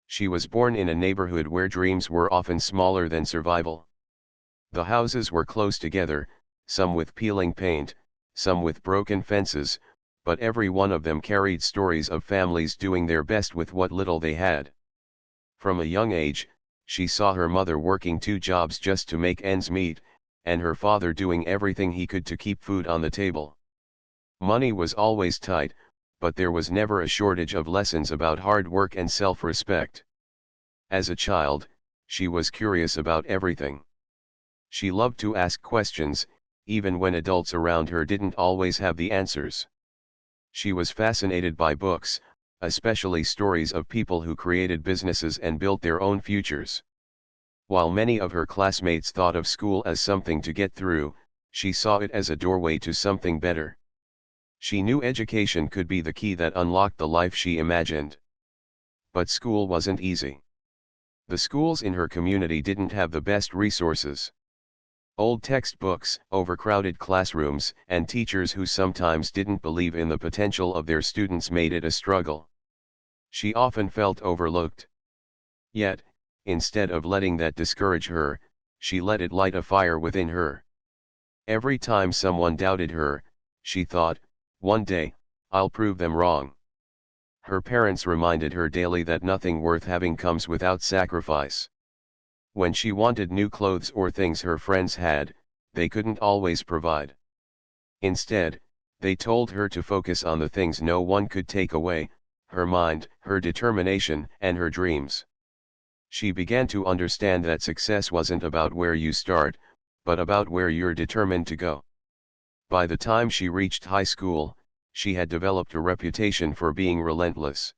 She was born in a neighborhood where dreams were often smaller than survival. The houses were close together, some with peeling paint, some with broken fences, but every one of them carried stories of families doing their best with what little they had. From a young age, she saw her mother working 2 jobs just to make ends meet, and her father doing everything he could to keep food on the table. Money was always tight, but there was never a shortage of lessons about hard work and self-respect. As a child, she was curious about everything. She loved to ask questions, even when adults around her didn't always have the answers. She was fascinated by books, especially stories of people who created businesses and built their own futures. While many of her classmates thought of school as something to get through, she saw it as a doorway to something better. She knew education could be the key that unlocked the life she imagined. But school wasn't easy. The schools in her community didn't have the best resources. Old textbooks, overcrowded classrooms, and teachers who sometimes didn't believe in the potential of their students made it a struggle. She often felt overlooked. Yet, instead of letting that discourage her, she let it light a fire within her. Every time someone doubted her, she thought, "One day, I'll prove them wrong." Her parents reminded her daily that nothing worth having comes without sacrifice. When she wanted new clothes or things her friends had, they couldn't always provide. Instead, they told her to focus on the things no one could take away: her mind, her determination, and her dreams. She began to understand that success wasn't about where you start, but about where you're determined to go. By the time she reached high school, she had developed a reputation for being relentless.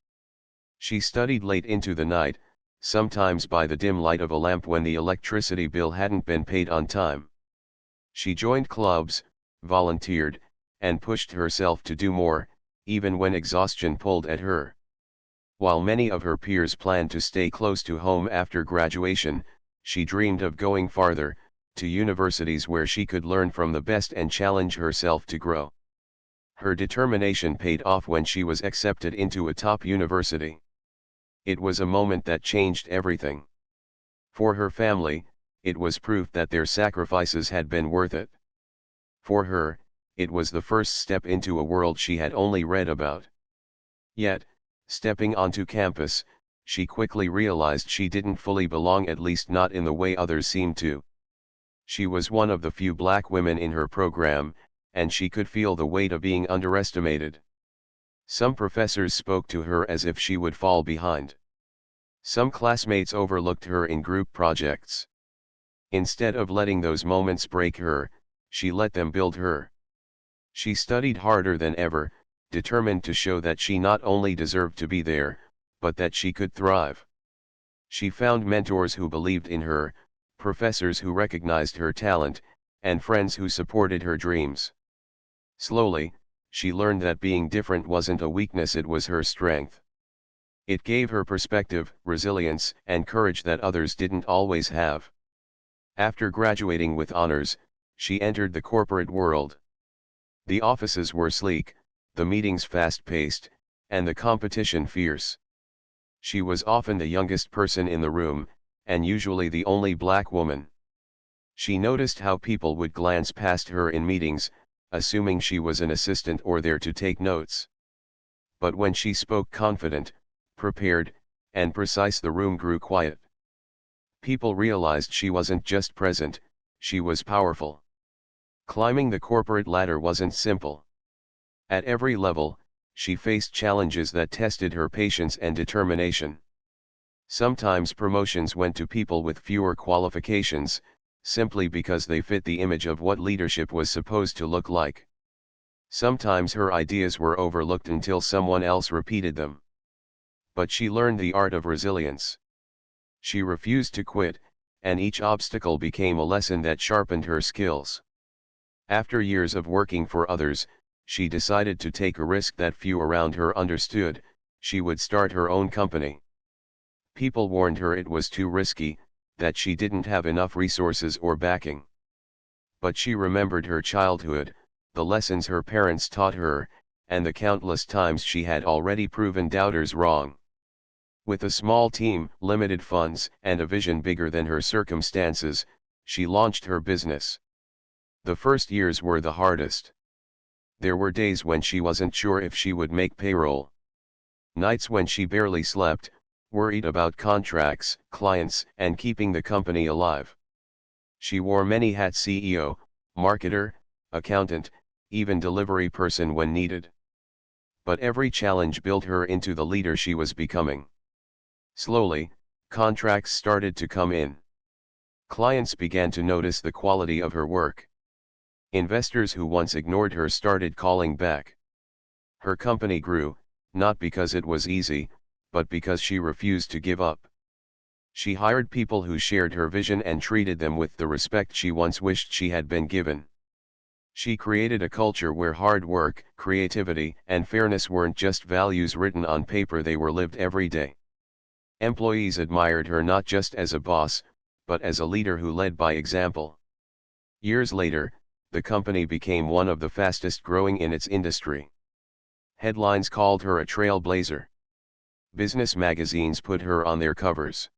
She studied late into the night, sometimes by the dim light of a lamp when the electricity bill hadn't been paid on time. She joined clubs, volunteered, and pushed herself to do more, even when exhaustion pulled at her. While many of her peers planned to stay close to home after graduation, she dreamed of going farther, to universities where she could learn from the best and challenge herself to grow. Her determination paid off when she was accepted into a top university. It was a moment that changed everything. For her family, it was proof that their sacrifices had been worth it. For her, it was the first step into a world she had only read about. Yet, stepping onto campus, she quickly realized she didn't fully belong, at least not in the way others seemed to. She was one of the few black women in her program, and she could feel the weight of being underestimated. Some professors spoke to her as if she would fall behind. Some classmates overlooked her in group projects. Instead of letting those moments break her, she let them build her. She studied harder than ever, determined to show that she not only deserved to be there, but that she could thrive. She found mentors who believed in her, professors who recognized her talent, and friends who supported her dreams. Slowly, she learned that being different wasn't a weakness, it was her strength. It gave her perspective, resilience, and courage that others didn't always have. After graduating with honors, she entered the corporate world. The offices were sleek, the meetings fast-paced, and the competition fierce. She was often the youngest person in the room, and usually the only black woman. She noticed how people would glance past her in meetings, assuming she was an assistant or there to take notes. But when she spoke confident, prepared, and precise, the room grew quiet. People realized she wasn't just present, she was powerful. Climbing the corporate ladder wasn't simple. At every level, she faced challenges that tested her patience and determination. Sometimes promotions went to people with fewer qualifications, simply because they fit the image of what leadership was supposed to look like. Sometimes her ideas were overlooked until someone else repeated them. But she learned the art of resilience. She refused to quit, and each obstacle became a lesson that sharpened her skills. After years of working for others, she decided to take a risk that few around her understood: she would start her own company. People warned her it was too risky, that she didn't have enough resources or backing. But she remembered her childhood, the lessons her parents taught her, and the countless times she had already proven doubters wrong. With a small team, limited funds, and a vision bigger than her circumstances, she launched her business. The first years were the hardest. There were days when she wasn't sure if she would make payroll. Nights when she barely slept, worried about contracts, clients, and keeping the company alive. She wore many hats: CEO, marketer, accountant, even delivery person when needed. But every challenge built her into the leader she was becoming. Slowly, contracts started to come in. Clients began to notice the quality of her work. Investors who once ignored her started calling back. Her company grew, not because it was easy, but because she refused to give up. She hired people who shared her vision and treated them with the respect she once wished she had been given. She created a culture where hard work, creativity, and fairness weren't just values written on paper, they were lived every day. Employees admired her not just as a boss, but as a leader who led by example. Years later, the company became one of the fastest growing in its industry. Headlines called her a trailblazer. Business magazines put her on their covers.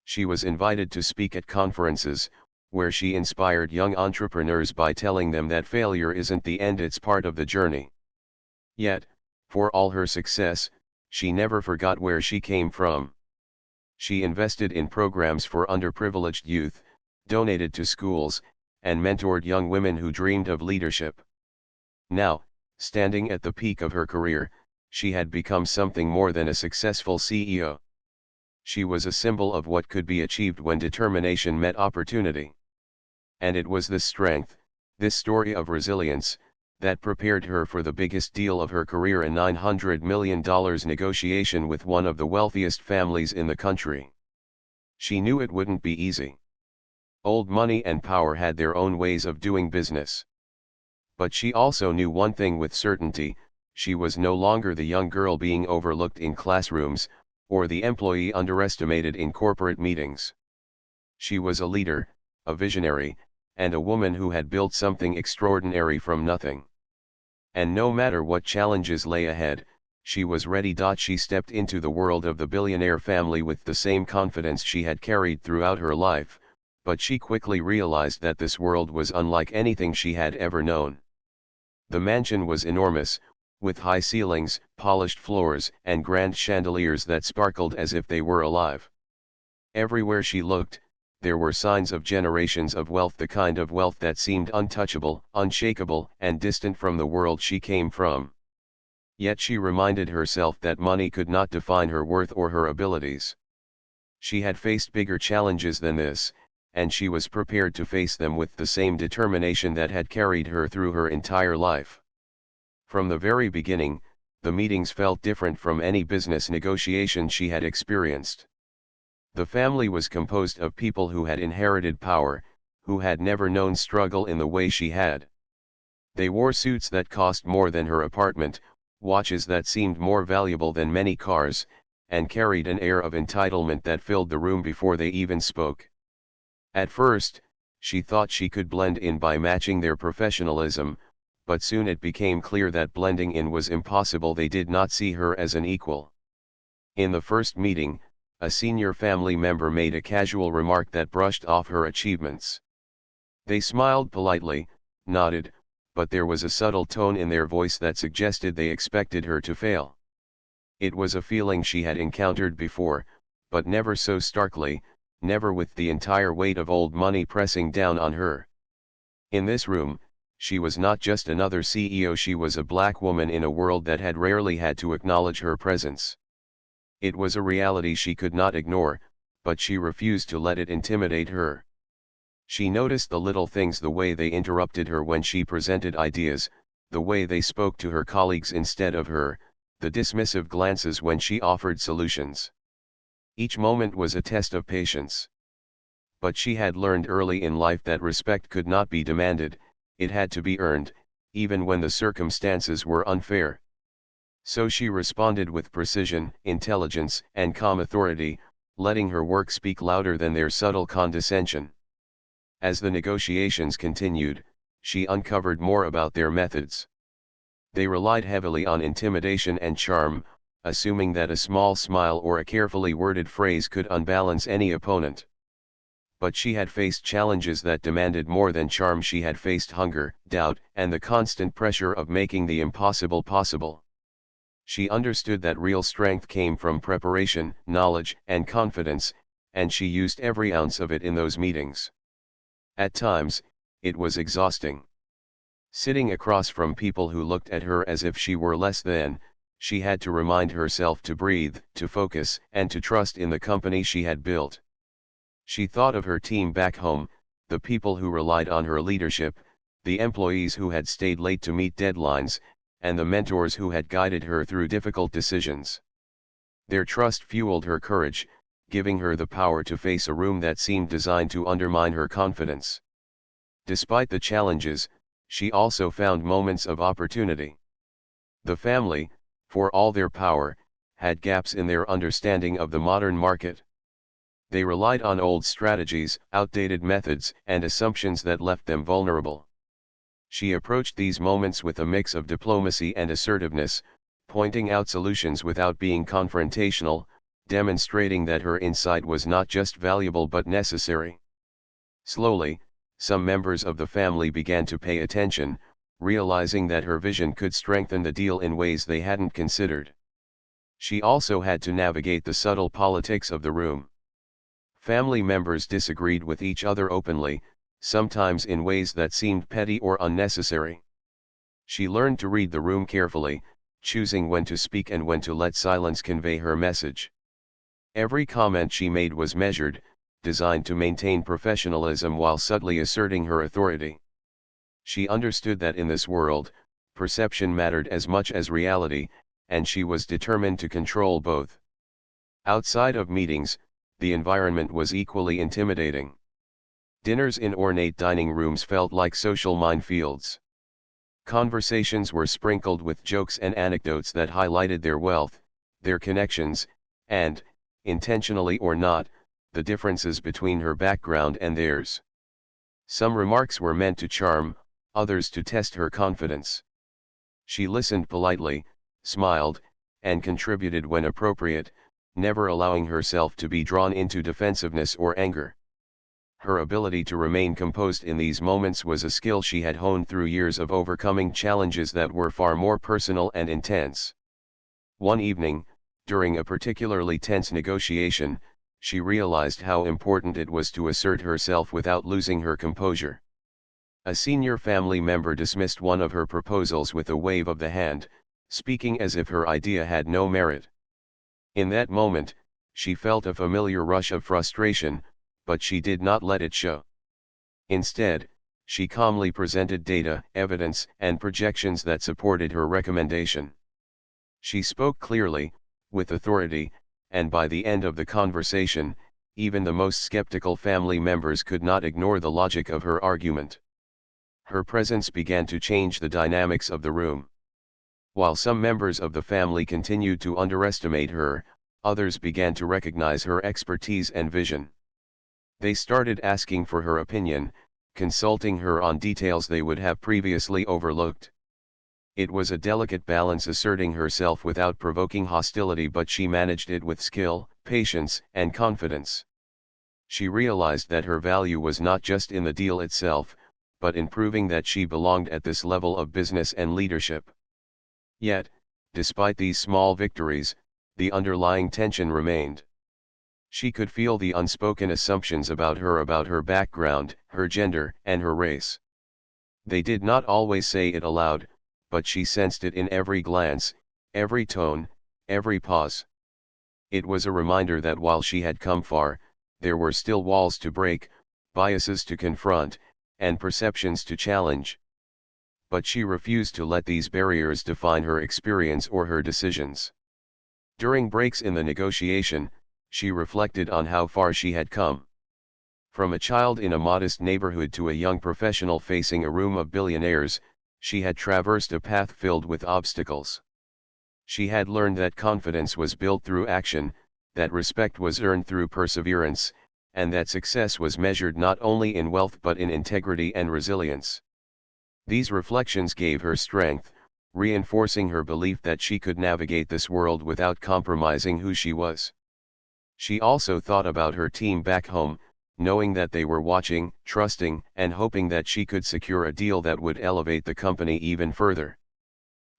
She was invited to speak at conferences, where she inspired young entrepreneurs by telling them that failure isn't the end, it's part of the journey. Yet, for all her success, she never forgot where she came from. She invested in programs for underprivileged youth, donated to schools, and mentored young women who dreamed of leadership. Now, standing at the peak of her career, she had become something more than a successful CEO. She was a symbol of what could be achieved when determination met opportunity. And it was this strength, this story of resilience, that prepared her for the biggest deal of her career, a $900 million negotiation with one of the wealthiest families in the country. She knew it wouldn't be easy. Old money and power had their own ways of doing business. But she also knew one thing with certainty: she was no longer the young girl being overlooked in classrooms, or the employee underestimated in corporate meetings. She was a leader, a visionary, and a woman who had built something extraordinary from nothing. And no matter what challenges lay ahead, she was ready. She stepped into the world of the billionaire family with the same confidence she had carried throughout her life, but she quickly realized that this world was unlike anything she had ever known. The mansion was enormous, with high ceilings, polished floors, and grand chandeliers that sparkled as if they were alive. Everywhere she looked, there were signs of generations of wealth, the kind of wealth that seemed untouchable, unshakable, and distant from the world she came from. Yet she reminded herself that money could not define her worth or her abilities. She had faced bigger challenges than this, and she was prepared to face them with the same determination that had carried her through her entire life. From the very beginning, the meetings felt different from any business negotiation she had experienced. The family was composed of people who had inherited power, who had never known struggle in the way she had. They wore suits that cost more than her apartment, watches that seemed more valuable than many cars, and carried an air of entitlement that filled the room before they even spoke. At first, she thought she could blend in by matching their professionalism, but soon it became clear that blending in was impossible. They did not see her as an equal. In the first meeting, a senior family member made a casual remark that brushed off her achievements. They smiled politely, nodded, but there was a subtle tone in their voice that suggested they expected her to fail. It was a feeling she had encountered before, but never so starkly, never with the entire weight of old money pressing down on her. In this room, she was not just another CEO, she was a black woman in a world that had rarely had to acknowledge her presence. It was a reality she could not ignore, but she refused to let it intimidate her. She noticed the little things: the way they interrupted her when she presented ideas, the way they spoke to her colleagues instead of her, the dismissive glances when she offered solutions. Each moment was a test of patience. But she had learned early in life that respect could not be demanded, it had to be earned, even when the circumstances were unfair. So she responded with precision, intelligence, and calm authority, letting her work speak louder than their subtle condescension. As the negotiations continued, she uncovered more about their methods. They relied heavily on intimidation and charm, assuming that a small smile or a carefully worded phrase could unbalance any opponent. But she had faced challenges that demanded more than charm. She had faced hunger, doubt, and the constant pressure of making the impossible possible. She understood that real strength came from preparation, knowledge, and confidence, and she used every ounce of it in those meetings. At times, it was exhausting. Sitting across from people who looked at her as if she were less than, she had to remind herself to breathe, to focus, and to trust in the company she had built. She thought of her team back home, the people who relied on her leadership, the employees who had stayed late to meet deadlines, and the mentors who had guided her through difficult decisions. Their trust fueled her courage, giving her the power to face a room that seemed designed to undermine her confidence. Despite the challenges, she also found moments of opportunity. The family, for all their power, had gaps in their understanding of the modern market. They relied on old strategies, outdated methods, and assumptions that left them vulnerable. She approached these moments with a mix of diplomacy and assertiveness, pointing out solutions without being confrontational, demonstrating that her insight was not just valuable but necessary. Slowly, some members of the family began to pay attention, realizing that her vision could strengthen the deal in ways they hadn't considered. She also had to navigate the subtle politics of the room. Family members disagreed with each other openly, sometimes in ways that seemed petty or unnecessary. She learned to read the room carefully, choosing when to speak and when to let silence convey her message. Every comment she made was measured, designed to maintain professionalism while subtly asserting her authority. She understood that in this world, perception mattered as much as reality, and she was determined to control both. Outside of meetings, the environment was equally intimidating. Dinners in ornate dining rooms felt like social minefields. Conversations were sprinkled with jokes and anecdotes that highlighted their wealth, their connections, and, intentionally or not, the differences between her background and theirs. Some remarks were meant to charm, others to test her confidence. She listened politely, smiled, and contributed when appropriate, never allowing herself to be drawn into defensiveness or anger. Her ability to remain composed in these moments was a skill she had honed through years of overcoming challenges that were far more personal and intense. One evening, during a particularly tense negotiation, she realized how important it was to assert herself without losing her composure. A senior family member dismissed one of her proposals with a wave of the hand, speaking as if her idea had no merit. In that moment, she felt a familiar rush of frustration, but she did not let it show. Instead, she calmly presented data, evidence, and projections that supported her recommendation. She spoke clearly, with authority, and by the end of the conversation, even the most skeptical family members could not ignore the logic of her argument. Her presence began to change the dynamics of the room. While some members of the family continued to underestimate her, others began to recognize her expertise and vision. They started asking for her opinion, consulting her on details they would have previously overlooked. It was a delicate balance, asserting herself without provoking hostility, but she managed it with skill, patience, and confidence. She realized that her value was not just in the deal itself, but in proving that she belonged at this level of business and leadership. Yet, despite these small victories, the underlying tension remained. She could feel the unspoken assumptions about her background, her gender, and her race. They did not always say it aloud, but she sensed it in every glance, every tone, every pause. It was a reminder that while she had come far, there were still walls to break, biases to confront, and perceptions to challenge. But she refused to let these barriers define her experience or her decisions. During breaks in the negotiation, she reflected on how far she had come. From a child in a modest neighborhood to a young professional facing a room of billionaires, she had traversed a path filled with obstacles. She had learned that confidence was built through action, that respect was earned through perseverance, and that success was measured not only in wealth but in integrity and resilience. These reflections gave her strength, reinforcing her belief that she could navigate this world without compromising who she was. She also thought about her team back home, knowing that they were watching, trusting, and hoping that she could secure a deal that would elevate the company even further.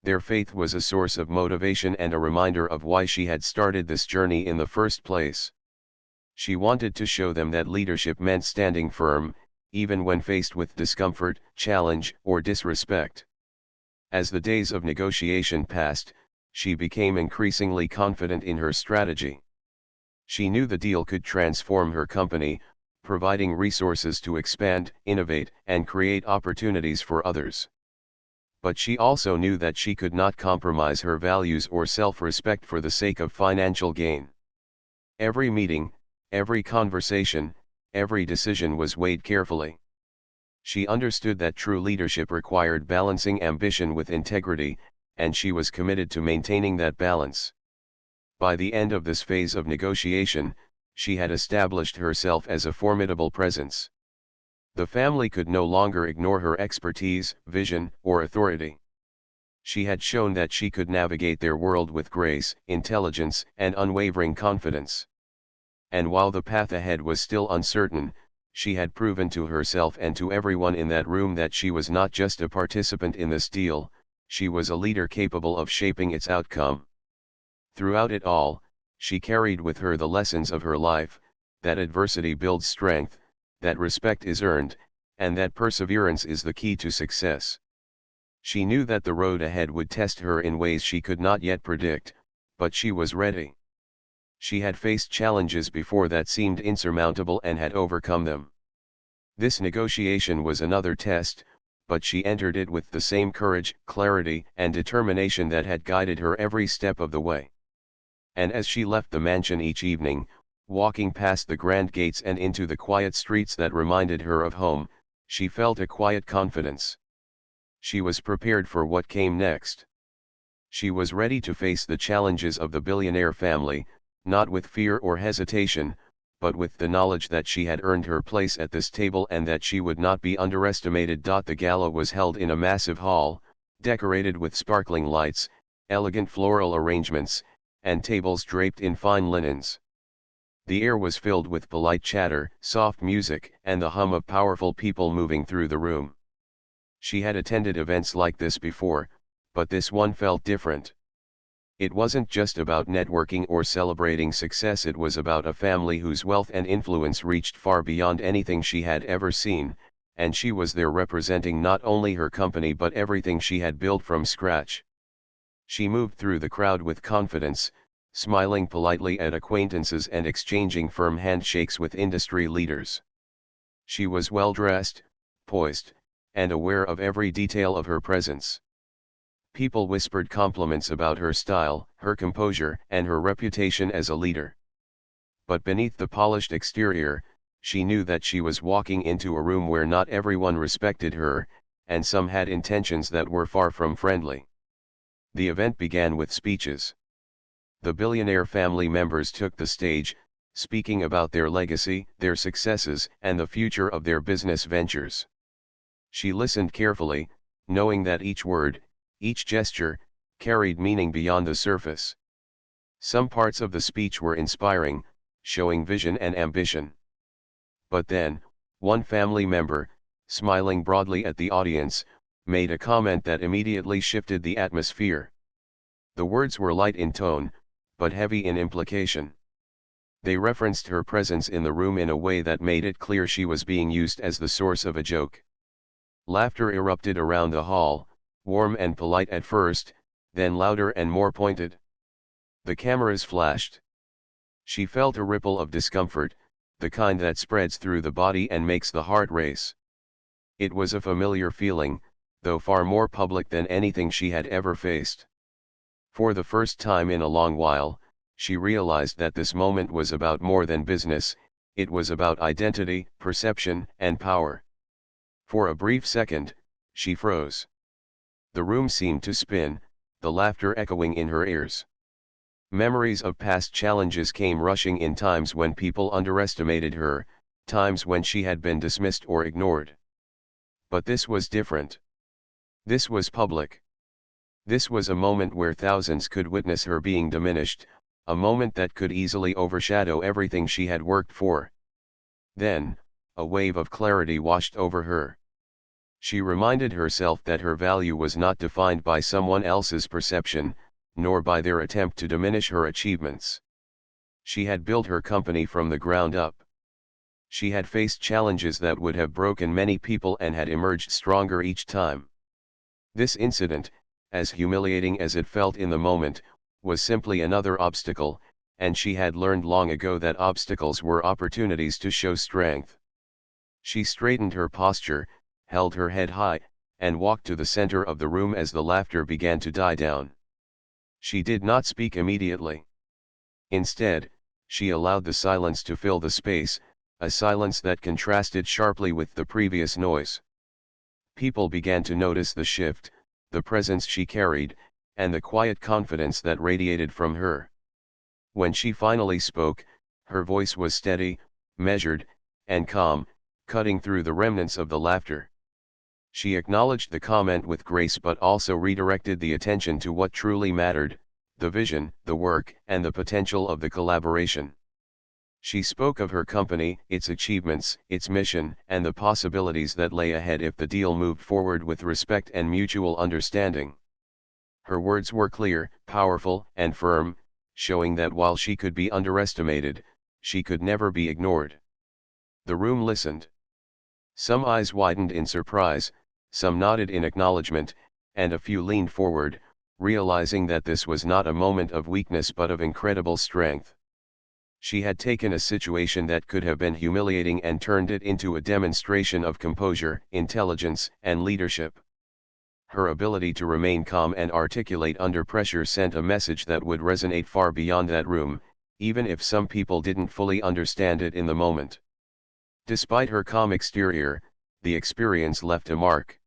Their faith was a source of motivation and a reminder of why she had started this journey in the first place. She wanted to show them that leadership meant standing firm, even when faced with discomfort, challenge, or disrespect. As the days of negotiation passed, she became increasingly confident in her strategy. She knew the deal could transform her company, providing resources to expand, innovate, and create opportunities for others. But she also knew that she could not compromise her values or self-respect for the sake of financial gain. Every meeting, every conversation, every decision was weighed carefully. She understood that true leadership required balancing ambition with integrity, and she was committed to maintaining that balance. By the end of this phase of negotiation, she had established herself as a formidable presence. The family could no longer ignore her expertise, vision, or authority. She had shown that she could navigate their world with grace, intelligence, and unwavering confidence. And while the path ahead was still uncertain, she had proven to herself and to everyone in that room that she was not just a participant in this deal, she was a leader capable of shaping its outcome. Throughout it all, she carried with her the lessons of her life, that adversity builds strength, that respect is earned, and that perseverance is the key to success. She knew that the road ahead would test her in ways she could not yet predict, but she was ready. She had faced challenges before that seemed insurmountable and had overcome them. This negotiation was another test, but she entered it with the same courage, clarity, and determination that had guided her every step of the way. And as she left the mansion each evening, walking past the grand gates and into the quiet streets that reminded her of home, she felt a quiet confidence. She was prepared for what came next. She was ready to face the challenges of the billionaire family, not with fear or hesitation, but with the knowledge that she had earned her place at this table and that she would not be underestimated. The gala was held in a massive hall, decorated with sparkling lights, elegant floral arrangements, and tables draped in fine linens. The air was filled with polite chatter, soft music, and the hum of powerful people moving through the room. She had attended events like this before, but this one felt different. It wasn't just about networking or celebrating success, it was about a family whose wealth and influence reached far beyond anything she had ever seen, and she was there representing not only her company but everything she had built from scratch. She moved through the crowd with confidence, smiling politely at acquaintances and exchanging firm handshakes with industry leaders. She was well dressed, poised, and aware of every detail of her presence. People whispered compliments about her style, her composure, and her reputation as a leader. But beneath the polished exterior, she knew that she was walking into a room where not everyone respected her, and some had intentions that were far from friendly. The event began with speeches. The billionaire family members took the stage, speaking about their legacy, their successes, and the future of their business ventures. She listened carefully, knowing that each word, each gesture, carried meaning beyond the surface. Some parts of the speech were inspiring, showing vision and ambition. But then, one family member, smiling broadly at the audience, made a comment that immediately shifted the atmosphere. The words were light in tone, but heavy in implication. They referenced her presence in the room in a way that made it clear she was being used as the source of a joke. Laughter erupted around the hall, warm and polite at first, then louder and more pointed. The cameras flashed. She felt a ripple of discomfort, the kind that spreads through the body and makes the heart race. It was a familiar feeling, though far more public than anything she had ever faced. For the first time in a long while, she realized that this moment was about more than business, it was about identity, perception, and power. For a brief second, she froze. The room seemed to spin, the laughter echoing in her ears. Memories of past challenges came rushing in, times when people underestimated her, times when she had been dismissed or ignored. But this was different. This was public. This was a moment where thousands could witness her being diminished, a moment that could easily overshadow everything she had worked for. Then, a wave of clarity washed over her. She reminded herself that her value was not defined by someone else's perception, nor by their attempt to diminish her achievements. She had built her company from the ground up. She had faced challenges that would have broken many people and had emerged stronger each time. This incident, as humiliating as it felt in the moment, was simply another obstacle, and she had learned long ago that obstacles were opportunities to show strength. She straightened her posture, held her head high, and walked to the center of the room as the laughter began to die down. She did not speak immediately. Instead, she allowed the silence to fill the space, a silence that contrasted sharply with the previous noise. People began to notice the shift, the presence she carried, and the quiet confidence that radiated from her. When she finally spoke, her voice was steady, measured, and calm, cutting through the remnants of the laughter. She acknowledged the comment with grace but also redirected the attention to what truly mattered: the vision, the work, and the potential of the collaboration. She spoke of her company, its achievements, its mission, and the possibilities that lay ahead if the deal moved forward with respect and mutual understanding. Her words were clear, powerful, and firm, showing that while she could be underestimated, she could never be ignored. The room listened. Some eyes widened in surprise, some nodded in acknowledgement, and a few leaned forward, realizing that this was not a moment of weakness but of incredible strength. She had taken a situation that could have been humiliating and turned it into a demonstration of composure, intelligence, and leadership. Her ability to remain calm and articulate under pressure sent a message that would resonate far beyond that room, even if some people didn't fully understand it in the moment. Despite her calm exterior, the experience left a mark.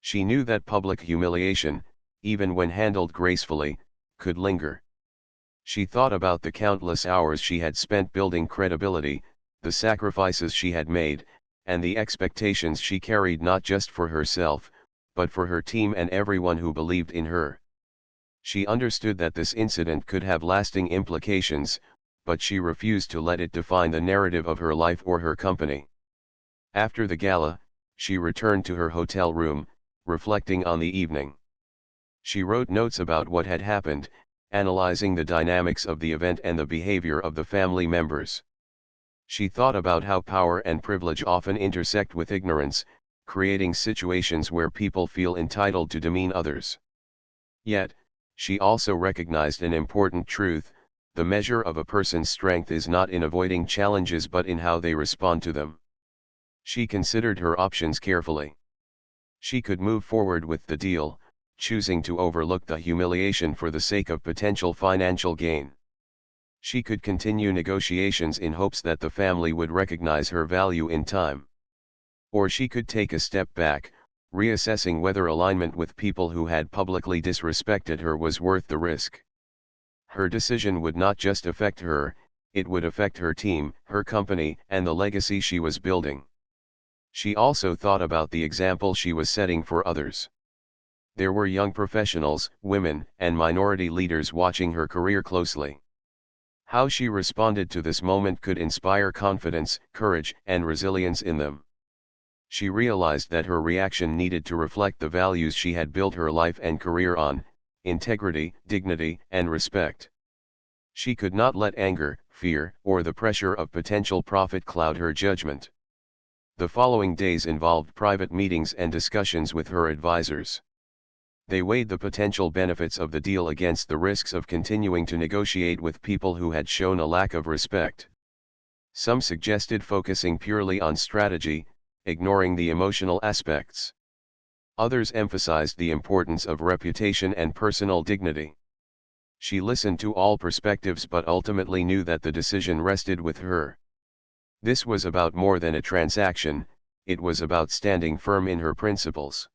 She knew that public humiliation, even when handled gracefully, could linger. She thought about the countless hours she had spent building credibility, the sacrifices she had made, and the expectations she carried not just for herself, but for her team and everyone who believed in her. She understood that this incident could have lasting implications, but she refused to let it define the narrative of her life or her company. After the gala, she returned to her hotel room, reflecting on the evening. She wrote notes about what had happened, analyzing the dynamics of the event and the behavior of the family members. She thought about how power and privilege often intersect with ignorance, creating situations where people feel entitled to demean others. Yet, she also recognized an important truth: the measure of a person's strength is not in avoiding challenges but in how they respond to them. She considered her options carefully. She could move forward with the deal, choosing to overlook the humiliation for the sake of potential financial gain. She could continue negotiations in hopes that the family would recognize her value in time. Or she could take a step back, reassessing whether alignment with people who had publicly disrespected her was worth the risk. Her decision would not just affect her, it would affect her team, her company, and the legacy she was building. She also thought about the example she was setting for others. There were young professionals, women, and minority leaders watching her career closely. How she responded to this moment could inspire confidence, courage, and resilience in them. She realized that her reaction needed to reflect the values she had built her life and career on: integrity, dignity, and respect. She could not let anger, fear, or the pressure of potential profit cloud her judgment. The following days involved private meetings and discussions with her advisors. They weighed the potential benefits of the deal against the risks of continuing to negotiate with people who had shown a lack of respect. Some suggested focusing purely on strategy, ignoring the emotional aspects. Others emphasized the importance of reputation and personal dignity. She listened to all perspectives but ultimately knew that the decision rested with her. This was about more than a transaction, it was about standing firm in her principles.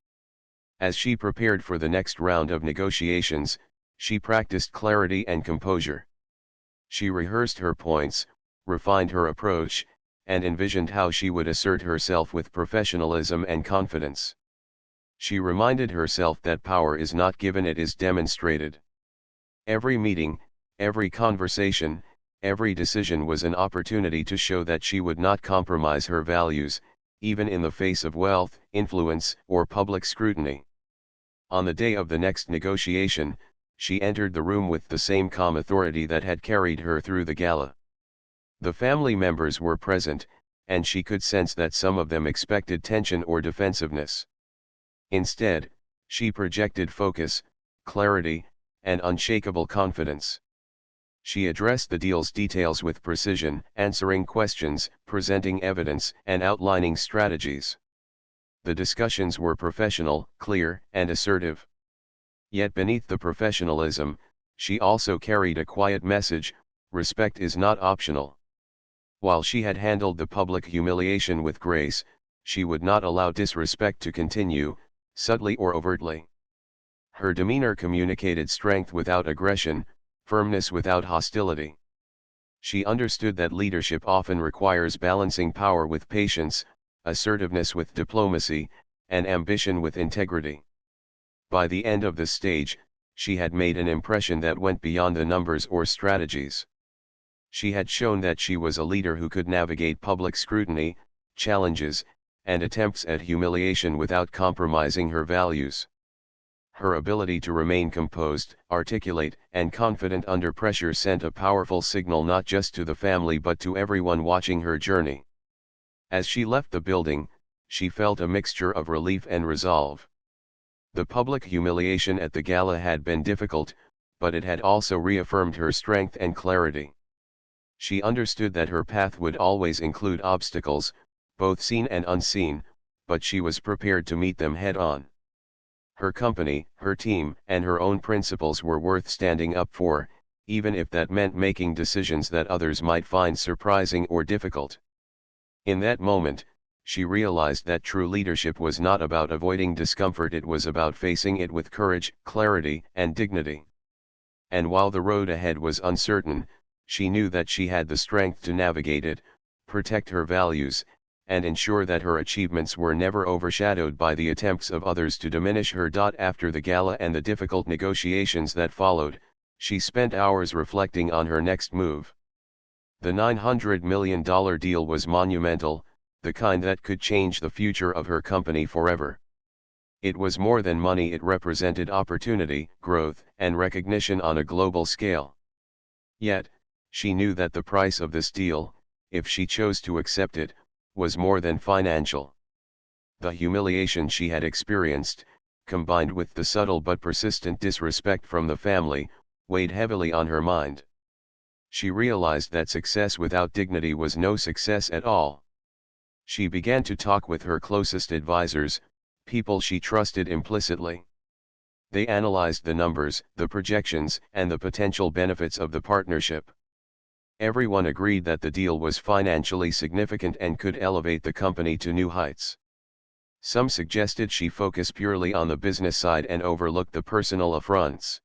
As she prepared for the next round of negotiations, she practiced clarity and composure. She rehearsed her points, refined her approach, and envisioned how she would assert herself with professionalism and confidence. She reminded herself that power is not given, it is demonstrated. Every meeting, every conversation, every decision was an opportunity to show that she would not compromise her values, even in the face of wealth, influence, or public scrutiny. On the day of the next negotiation, she entered the room with the same calm authority that had carried her through the gala. The family members were present, and she could sense that some of them expected tension or defensiveness. Instead, she projected focus, clarity, and unshakable confidence. She addressed the deal's details with precision, answering questions, presenting evidence, and outlining strategies. The discussions were professional, clear, and assertive. Yet beneath the professionalism, she also carried a quiet message: respect is not optional. While she had handled the public humiliation with grace, she would not allow disrespect to continue, subtly or overtly. Her demeanor communicated strength without aggression, firmness without hostility. She understood that leadership often requires balancing power with patience, assertiveness with diplomacy, and ambition with integrity. By the end of the stage, she had made an impression that went beyond the numbers or strategies. She had shown that she was a leader who could navigate public scrutiny, challenges, and attempts at humiliation without compromising her values. Her ability to remain composed, articulate, and confident under pressure sent a powerful signal not just to the family but to everyone watching her journey. As she left the building, she felt a mixture of relief and resolve. The public humiliation at the gala had been difficult, but it had also reaffirmed her strength and clarity. She understood that her path would always include obstacles, both seen and unseen, but she was prepared to meet them head-on. Her company, her team, and her own principles were worth standing up for, even if that meant making decisions that others might find surprising or difficult. In that moment, she realized that true leadership was not about avoiding discomfort, it was about facing it with courage, clarity, and dignity. And while the road ahead was uncertain, she knew that she had the strength to navigate it, protect her values, and ensure that her achievements were never overshadowed by the attempts of others to diminish her. After the gala and the difficult negotiations that followed, she spent hours reflecting on her next move. The $900 million deal was monumental, the kind that could change the future of her company forever. It was more than money, it represented opportunity, growth, and recognition on a global scale. Yet, she knew that the price of this deal, if she chose to accept it, was more than financial. The humiliation she had experienced, combined with the subtle but persistent disrespect from the family, weighed heavily on her mind. She realized that success without dignity was no success at all. She began to talk with her closest advisors, people she trusted implicitly. They analyzed the numbers, the projections, and the potential benefits of the partnership. Everyone agreed that the deal was financially significant and could elevate the company to new heights. Some suggested she focus purely on the business side and overlook the personal affronts.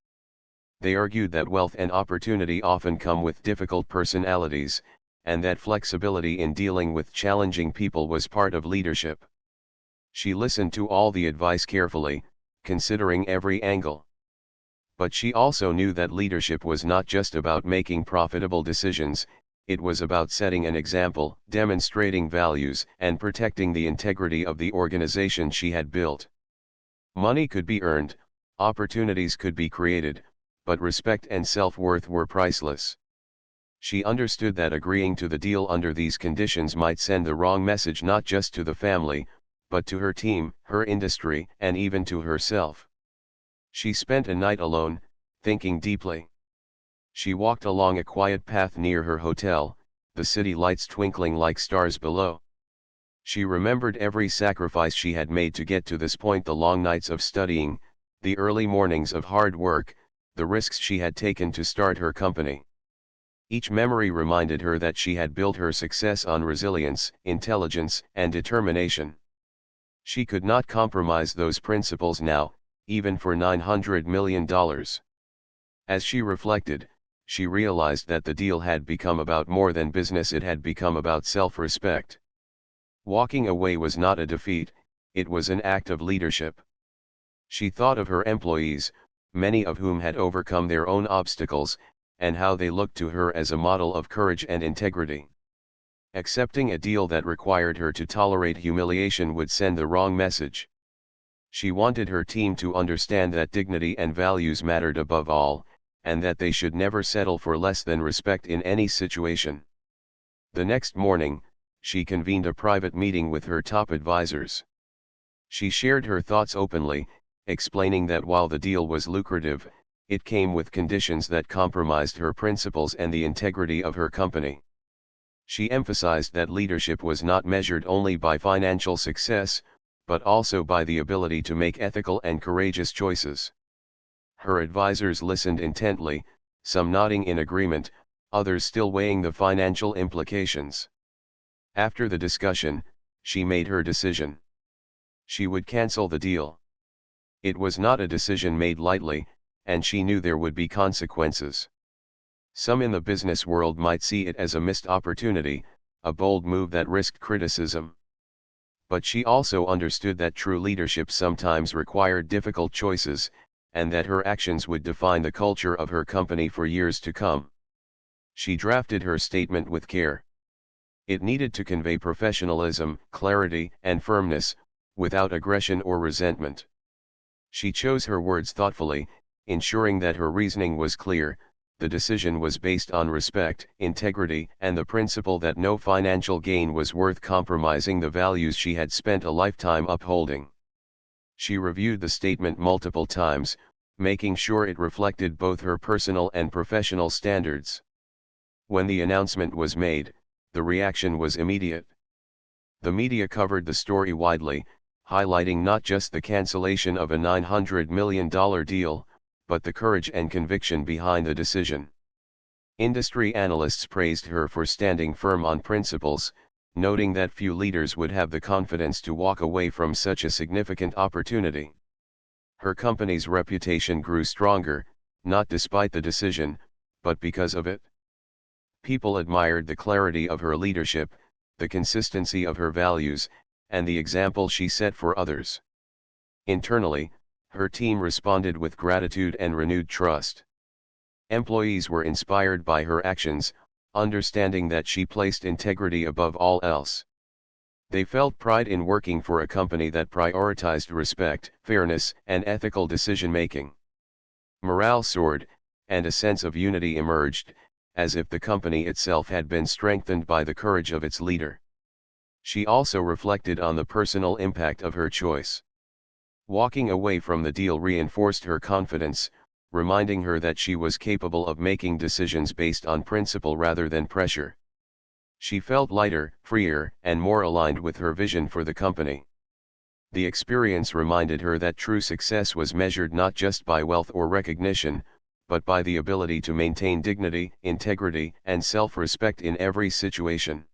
They argued that wealth and opportunity often come with difficult personalities, and that flexibility in dealing with challenging people was part of leadership. She listened to all the advice carefully, considering every angle. But she also knew that leadership was not just about making profitable decisions, it was about setting an example, demonstrating values, and protecting the integrity of the organization she had built. Money could be earned, opportunities could be created, but respect and self-worth were priceless. She understood that agreeing to the deal under these conditions might send the wrong message not just to the family, but to her team, her industry, and even to herself. She spent a night alone, thinking deeply. She walked along a quiet path near her hotel, the city lights twinkling like stars below. She remembered every sacrifice she had made to get to this point, the long nights of studying, the early mornings of hard work, the risks she had taken to start her company. Each memory reminded her that she had built her success on resilience, intelligence, and determination. She could not compromise those principles now, even for $900 million. As she reflected, she realized that the deal had become about more than business, it had become about self-respect. Walking away was not a defeat, it was an act of leadership. She thought of her employees, many of whom had overcome their own obstacles, and how they looked to her as a model of courage and integrity. Accepting a deal that required her to tolerate humiliation would send the wrong message. She wanted her team to understand that dignity and values mattered above all, and that they should never settle for less than respect in any situation. The next morning, she convened a private meeting with her top advisors. She shared her thoughts openly, explaining that while the deal was lucrative, it came with conditions that compromised her principles and the integrity of her company. She emphasized that leadership was not measured only by financial success, but also by the ability to make ethical and courageous choices. Her advisors listened intently, some nodding in agreement, others still weighing the financial implications. After the discussion, she made her decision. She would cancel the deal. It was not a decision made lightly, and she knew there would be consequences. Some in the business world might see it as a missed opportunity, a bold move that risked criticism. But she also understood that true leadership sometimes required difficult choices, and that her actions would define the culture of her company for years to come. She drafted her statement with care. It needed to convey professionalism, clarity, and firmness, without aggression or resentment. She chose her words thoughtfully, ensuring that her reasoning was clear. The decision was based on respect, integrity, and the principle that no financial gain was worth compromising the values she had spent a lifetime upholding. She reviewed the statement multiple times, making sure it reflected both her personal and professional standards. When the announcement was made, the reaction was immediate. The media covered the story widely, highlighting not just the cancellation of a $900 million deal, but the courage and conviction behind the decision. Industry analysts praised her for standing firm on principles, noting that few leaders would have the confidence to walk away from such a significant opportunity. Her company's reputation grew stronger, not despite the decision, but because of it. People admired the clarity of her leadership, the consistency of her values, and the example she set for others. Internally, her team responded with gratitude and renewed trust. Employees were inspired by her actions, understanding that she placed integrity above all else. They felt pride in working for a company that prioritized respect, fairness, and ethical decision-making. Morale soared, and a sense of unity emerged, as if the company itself had been strengthened by the courage of its leader. She also reflected on the personal impact of her choice. Walking away from the deal reinforced her confidence, reminding her that she was capable of making decisions based on principle rather than pressure. She felt lighter, freer, and more aligned with her vision for the company. The experience reminded her that true success was measured not just by wealth or recognition, but by the ability to maintain dignity, integrity, and self-respect in every situation.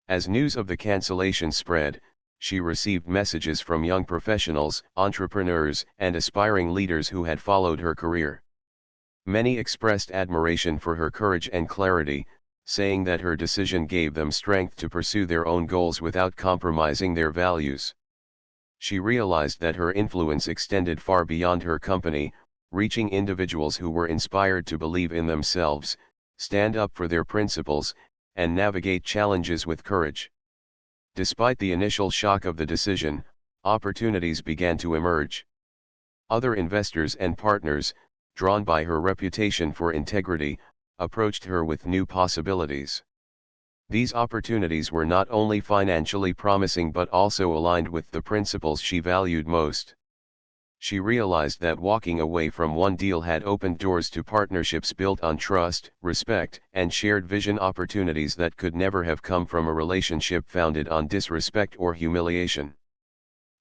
As news of the cancellation spread, she received messages from young professionals, entrepreneurs, and aspiring leaders who had followed her career. Many expressed admiration for her courage and clarity, saying that her decision gave them strength to pursue their own goals without compromising their values. She realized that her influence extended far beyond her company, reaching individuals who were inspired to believe in themselves, stand up for their principles, and navigate challenges with courage. Despite the initial shock of the decision, opportunities began to emerge. Other investors and partners, drawn by her reputation for integrity, approached her with new possibilities. These opportunities were not only financially promising but also aligned with the principles she valued most. She realized that walking away from one deal had opened doors to partnerships built on trust, respect, and shared vision, opportunities that could never have come from a relationship founded on disrespect or humiliation.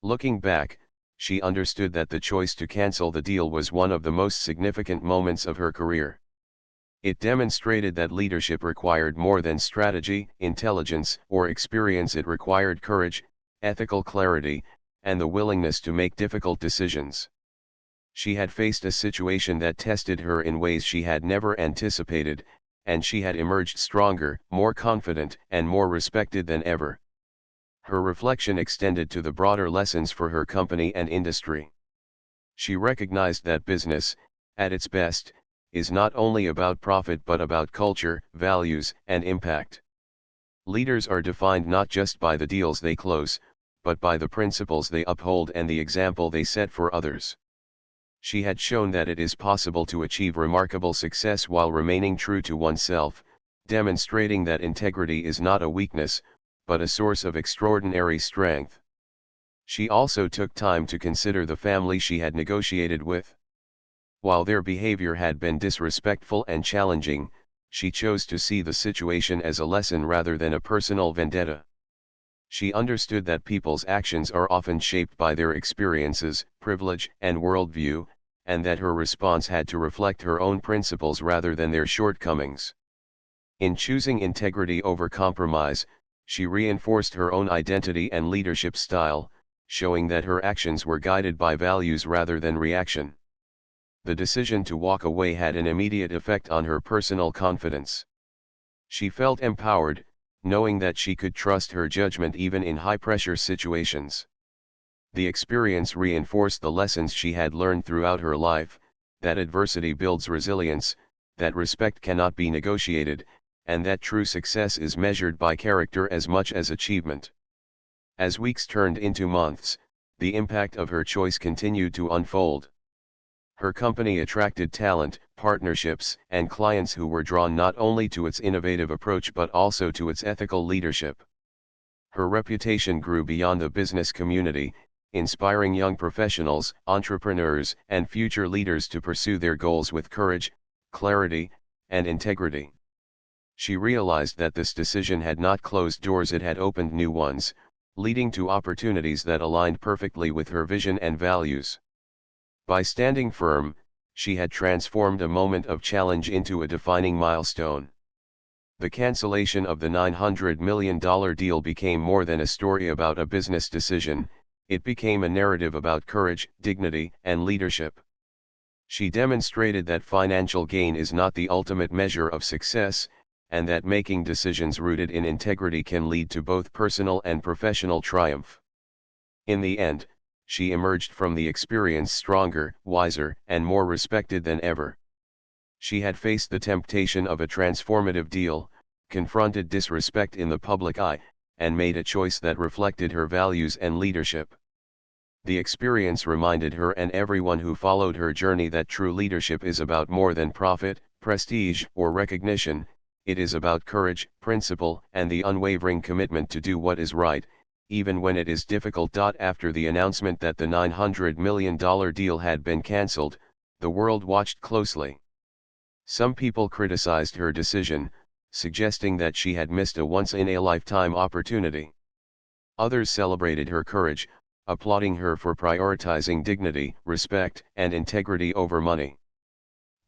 Looking back, she understood that the choice to cancel the deal was one of the most significant moments of her career. It demonstrated that leadership required more than strategy, intelligence, or experience. It required courage, ethical clarity, and the willingness to make difficult decisions. She had faced a situation that tested her in ways she had never anticipated, and she had emerged stronger, more confident, and more respected than ever. Her reflection extended to the broader lessons for her company and industry. She recognized that business, at its best, is not only about profit but about culture, values, and impact. Leaders are defined not just by the deals they close, but by the principles they uphold and the example they set for others. She had shown that it is possible to achieve remarkable success while remaining true to oneself, demonstrating that integrity is not a weakness, but a source of extraordinary strength. She also took time to consider the family she had negotiated with. While their behavior had been disrespectful and challenging, she chose to see the situation as a lesson rather than a personal vendetta. She understood that people's actions are often shaped by their experiences, privilege, and worldview, and that her response had to reflect her own principles rather than their shortcomings. In choosing integrity over compromise, she reinforced her own identity and leadership style, showing that her actions were guided by values rather than reaction. The decision to walk away had an immediate effect on her personal confidence. She felt empowered, knowing that she could trust her judgment even in high-pressure situations. The experience reinforced the lessons she had learned throughout her life, that adversity builds resilience, that respect cannot be negotiated, and that true success is measured by character as much as achievement. As weeks turned into months, the impact of her choice continued to unfold. Her company attracted talent, partnerships, and clients who were drawn not only to its innovative approach but also to its ethical leadership. Her reputation grew beyond the business community, inspiring young professionals, entrepreneurs, and future leaders to pursue their goals with courage, clarity, and integrity. She realized that this decision had not closed doors, it had opened new ones, leading to opportunities that aligned perfectly with her vision and values. By standing firm, she had transformed a moment of challenge into a defining milestone. The cancellation of the $900 million deal became more than a story about a business decision, it became a narrative about courage, dignity, and leadership. She demonstrated that financial gain is not the ultimate measure of success, and that making decisions rooted in integrity can lead to both personal and professional triumph. In the end, she emerged from the experience stronger, wiser, and more respected than ever. She had faced the temptation of a transformative deal, confronted disrespect in the public eye, and made a choice that reflected her values and leadership. The experience reminded her and everyone who followed her journey that true leadership is about more than profit, prestige, or recognition. It is about courage, principle, and the unwavering commitment to do what is right, even when it is difficult. After the announcement that the $900 million deal had been cancelled, the world watched closely. Some people criticized her decision, suggesting that she had missed a once-in-a-lifetime opportunity. Others celebrated her courage, applauding her for prioritizing dignity, respect, and integrity over money.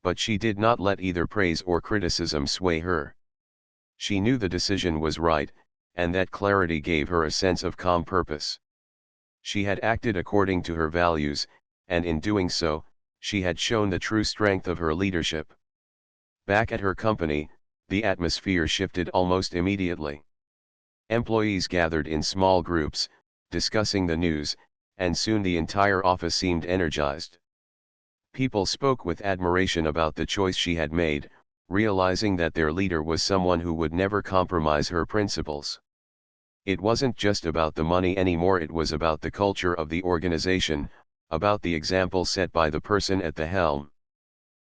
But she did not let either praise or criticism sway her. She knew the decision was right, and that clarity gave her a sense of calm purpose. She had acted according to her values, and in doing so, she had shown the true strength of her leadership. Back at her company, the atmosphere shifted almost immediately. Employees gathered in small groups, discussing the news, and soon the entire office seemed energized. People spoke with admiration about the choice she had made, realizing that their leader was someone who would never compromise her principles. It wasn't just about the money anymore, it was about the culture of the organization, about the example set by the person at the helm.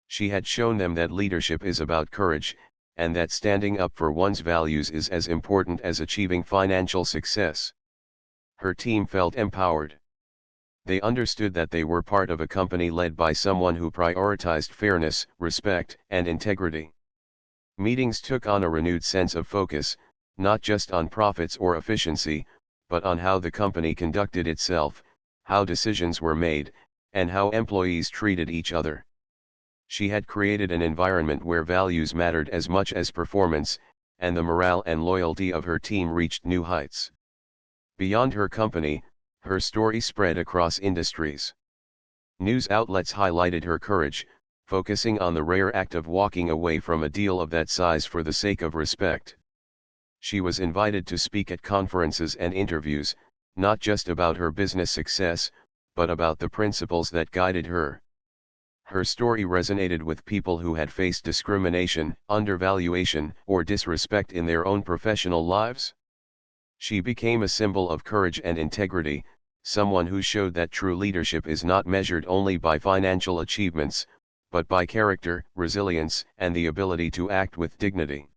She had shown them that leadership is about courage, and that standing up for one's values is as important as achieving financial success. Her team felt empowered. They understood that they were part of a company led by someone who prioritized fairness, respect, and integrity. Meetings took on a renewed sense of focus, not just on profits or efficiency, but on how the company conducted itself, how decisions were made, and how employees treated each other. She had created an environment where values mattered as much as performance, and the morale and loyalty of her team reached new heights. Beyond her company, her story spread across industries. News outlets highlighted her courage, focusing on the rare act of walking away from a deal of that size for the sake of respect. She was invited to speak at conferences and interviews, not just about her business success, but about the principles that guided her. Her story resonated with people who had faced discrimination, undervaluation, or disrespect in their own professional lives. She became a symbol of courage and integrity, someone who showed that true leadership is not measured only by financial achievements, but by character, resilience, and the ability to act with dignity.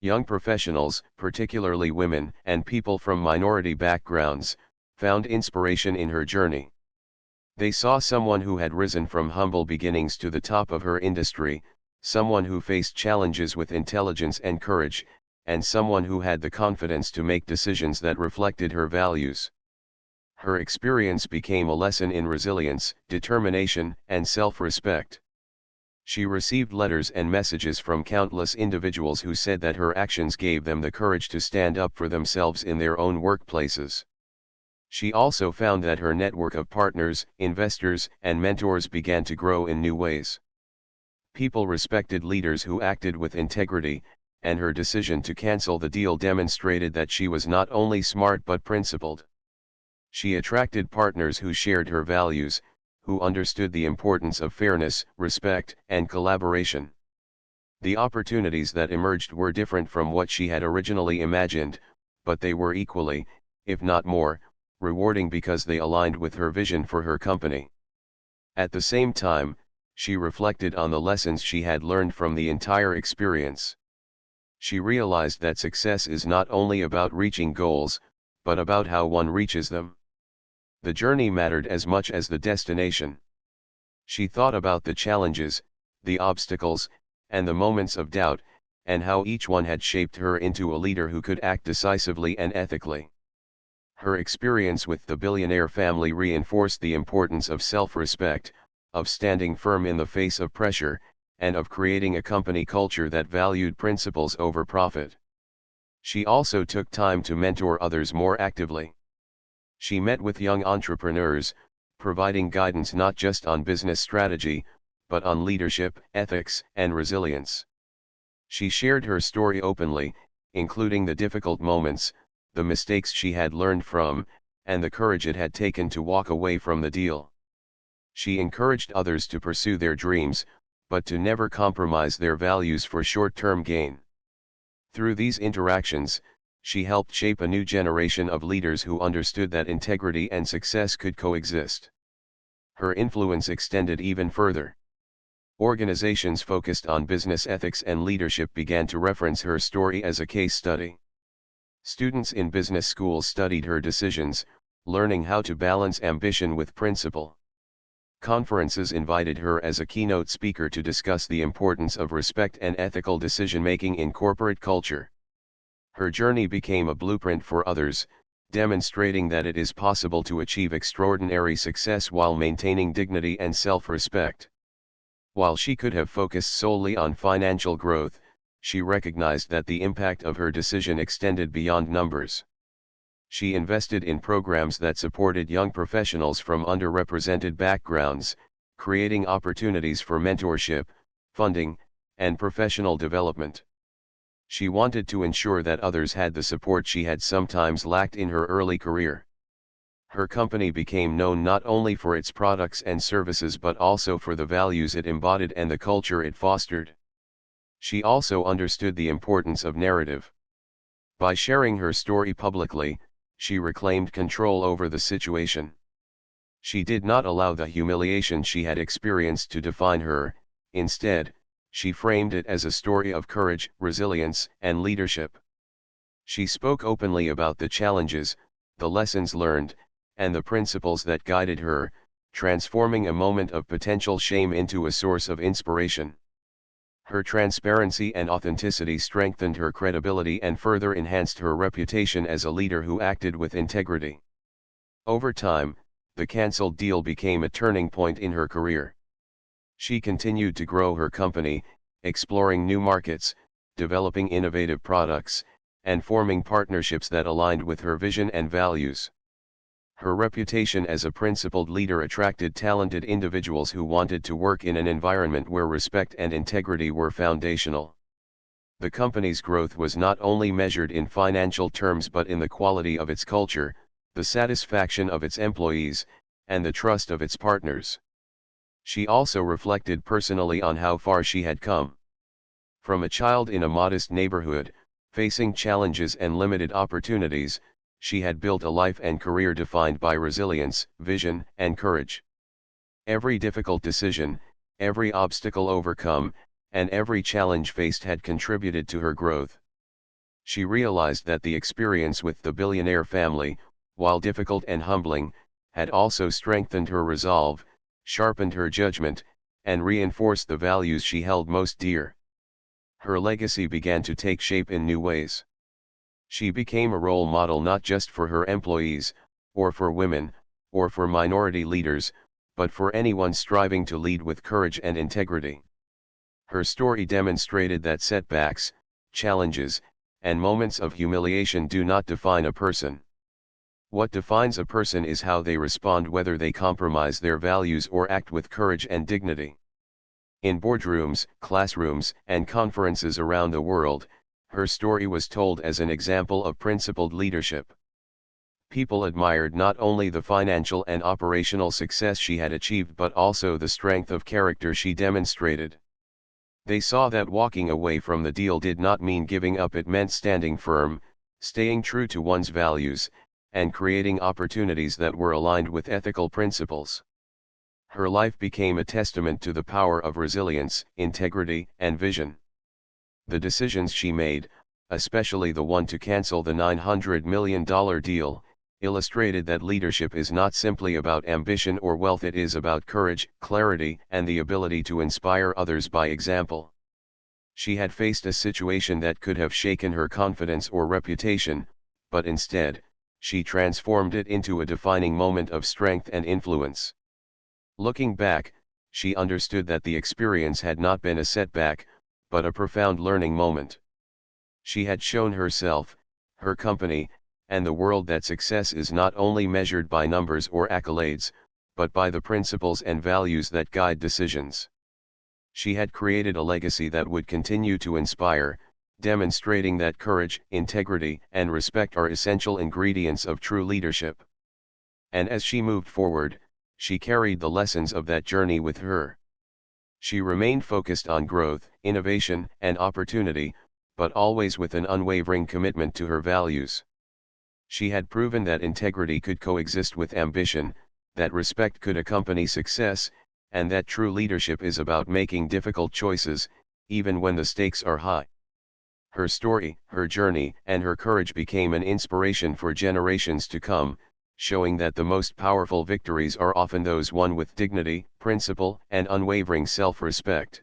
Young professionals, particularly women and people from minority backgrounds, found inspiration in her journey. They saw someone who had risen from humble beginnings to the top of her industry, someone who faced challenges with intelligence and courage, and someone who had the confidence to make decisions that reflected her values. Her experience became a lesson in resilience, determination, and self-respect. She received letters and messages from countless individuals who said that her actions gave them the courage to stand up for themselves in their own workplaces. She also found that her network of partners, investors, and mentors began to grow in new ways. People respected leaders who acted with integrity, and her decision to cancel the deal demonstrated that she was not only smart but principled. She attracted partners who shared her values, who understood the importance of fairness, respect, and collaboration. The opportunities that emerged were different from what she had originally imagined, but they were equally, if not more, rewarding because they aligned with her vision for her company. At the same time, she reflected on the lessons she had learned from the entire experience. She realized that success is not only about reaching goals, but about how one reaches them. The journey mattered as much as the destination. She thought about the challenges, the obstacles, and the moments of doubt, and how each one had shaped her into a leader who could act decisively and ethically. Her experience with the billionaire family reinforced the importance of self-respect, of standing firm in the face of pressure, and of creating a company culture that valued principles over profit. She also took time to mentor others more actively. She met with young entrepreneurs, providing guidance not just on business strategy, but on leadership, ethics, and resilience. She shared her story openly, including the difficult moments, the mistakes she had learned from, and the courage it had taken to walk away from the deal. She encouraged others to pursue their dreams, but to never compromise their values for short-term gain. Through these interactions, she helped shape a new generation of leaders who understood that integrity and success could coexist. Her influence extended even further. Organizations focused on business ethics and leadership began to reference her story as a case study. Students in business schools studied her decisions, learning how to balance ambition with principle. Conferences invited her as a keynote speaker to discuss the importance of respect and ethical decision-making in corporate culture. Her journey became a blueprint for others, demonstrating that it is possible to achieve extraordinary success while maintaining dignity and self-respect. While she could have focused solely on financial growth, she recognized that the impact of her decision extended beyond numbers. She invested in programs that supported young professionals from underrepresented backgrounds, creating opportunities for mentorship, funding, and professional development. She wanted to ensure that others had the support she had sometimes lacked in her early career. Her company became known not only for its products and services but also for the values it embodied and the culture it fostered. She also understood the importance of narrative. By sharing her story publicly, she reclaimed control over the situation. She did not allow the humiliation she had experienced to define her. Instead, she framed it as a story of courage, resilience, and leadership. She spoke openly about the challenges, the lessons learned, and the principles that guided her, transforming a moment of potential shame into a source of inspiration. Her transparency and authenticity strengthened her credibility and further enhanced her reputation as a leader who acted with integrity. Over time, the canceled deal became a turning point in her career. She continued to grow her company, exploring new markets, developing innovative products, and forming partnerships that aligned with her vision and values. Her reputation as a principled leader attracted talented individuals who wanted to work in an environment where respect and integrity were foundational. The company's growth was not only measured in financial terms but in the quality of its culture, the satisfaction of its employees, and the trust of its partners. She also reflected personally on how far she had come. From a child in a modest neighborhood, facing challenges and limited opportunities, she had built a life and career defined by resilience, vision, and courage. Every difficult decision, every obstacle overcome, and every challenge faced had contributed to her growth. She realized that the experience with the billionaire family, while difficult and humbling, had also strengthened her resolve, sharpened her judgment, and reinforced the values she held most dear. Her legacy began to take shape in new ways. She became a role model not just for her employees, or for women, or for minority leaders, but for anyone striving to lead with courage and integrity. Her story demonstrated that setbacks, challenges, and moments of humiliation do not define a person. What defines a person is how they respond, whether they compromise their values or act with courage and dignity. In boardrooms, classrooms, and conferences around the world, her story was told as an example of principled leadership. People admired not only the financial and operational success she had achieved but also the strength of character she demonstrated. They saw that walking away from the deal did not mean giving up, it meant standing firm, staying true to one's values, and creating opportunities that were aligned with ethical principles. Her life became a testament to the power of resilience, integrity, and vision. The decisions she made, especially the one to cancel the $900 million deal, illustrated that leadership is not simply about ambition or wealth, it is about courage, clarity, and the ability to inspire others by example. She had faced a situation that could have shaken her confidence or reputation, but instead, she transformed it into a defining moment of strength and influence. Looking back, she understood that the experience had not been a setback, but a profound learning moment. She had shown herself, her company, and the world that success is not only measured by numbers or accolades, but by the principles and values that guide decisions. She had created a legacy that would continue to inspire, demonstrating that courage, integrity, and respect are essential ingredients of true leadership. And as she moved forward, she carried the lessons of that journey with her. She remained focused on growth, innovation, and opportunity, but always with an unwavering commitment to her values. She had proven that integrity could coexist with ambition, that respect could accompany success, and that true leadership is about making difficult choices, even when the stakes are high. Her story, her journey, and her courage became an inspiration for generations to come, showing that the most powerful victories are often those won with dignity, principle, and unwavering self-respect.